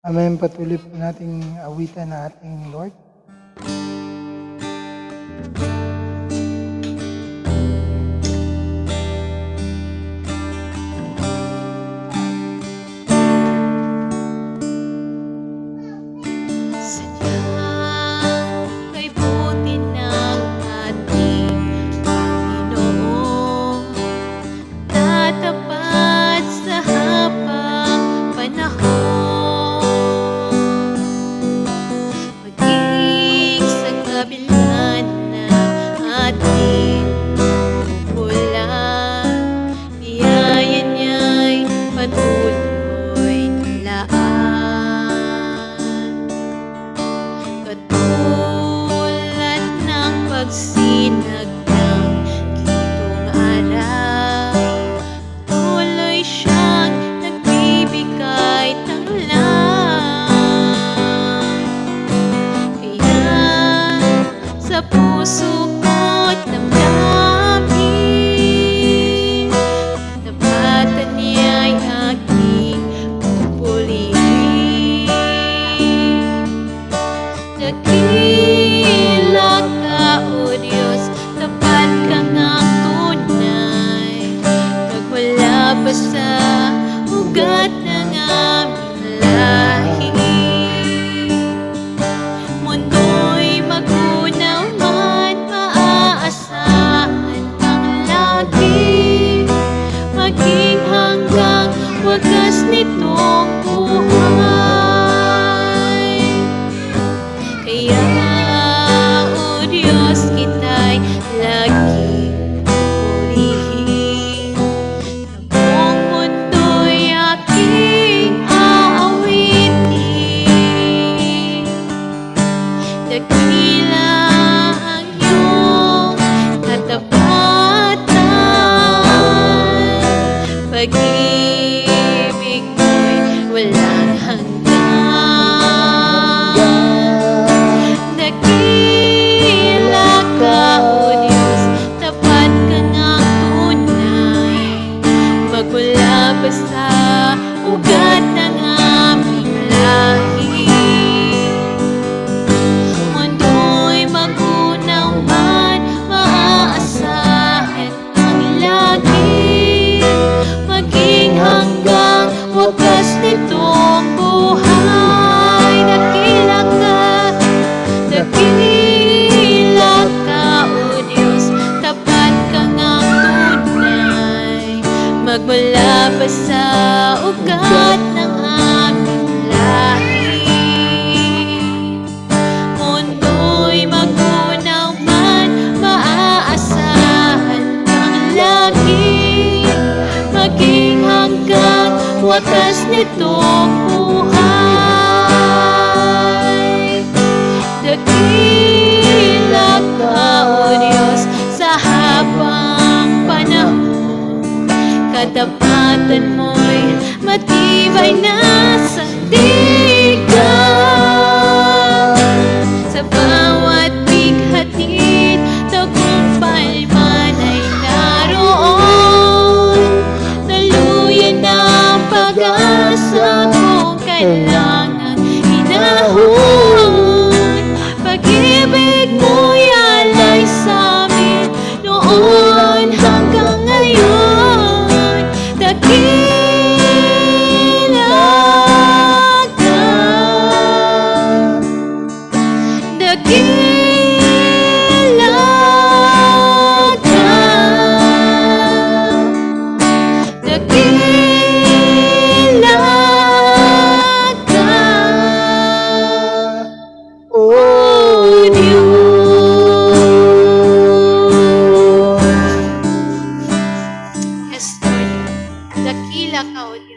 Amen. Patuloy po nating awitan na ating Lord. Katulad ng pagsinag ng gintong aray, tuloy siyang nagbibigay tanglang. Kaya sa puso ko't damdamin, tapatan niya'y aking pupulihin. Dakila ka, O Diyos, tapat ka ngang tunay, magmula pa sa ugat ng aming lahi. Mundo'y magunaw man, maaasahan kang lagi, maging hanggang wagas nitong buhay. Kaya, O Diyos, kita'y laging purihin. Sa buong mundo'y aking aawitin. Dakila ang iyong katapatan, pag-ibig mo'y walang hanggan. Magmula pa sa ugat ng aming lahi. Mundo'y magunaw man, maaasahan ang lagi, maging hanggang wagas nitong buhay. Dakila ka, O Diyos, tapat ka ngang tunay, magmula pa sa ugat ng aming lahi. Mundo'y magunaw man, maaasahan kang lagi, maging hanggang wakas nitong buhay. Dakila ka, O Diyos, sa habang panahon, katapatan mo'y matibay na sandigan. Sa bawat bighatid, tagumpay man ay naroon. Daluyan ang pag-asa kung kailangan hinahon. Pag-ibig mo'y alay sa'min noon hanggang ngayon. Dakila ka, dakila ka, dakila ka, O Diyos. Yes, Lord. Dakila ka, O Diyos.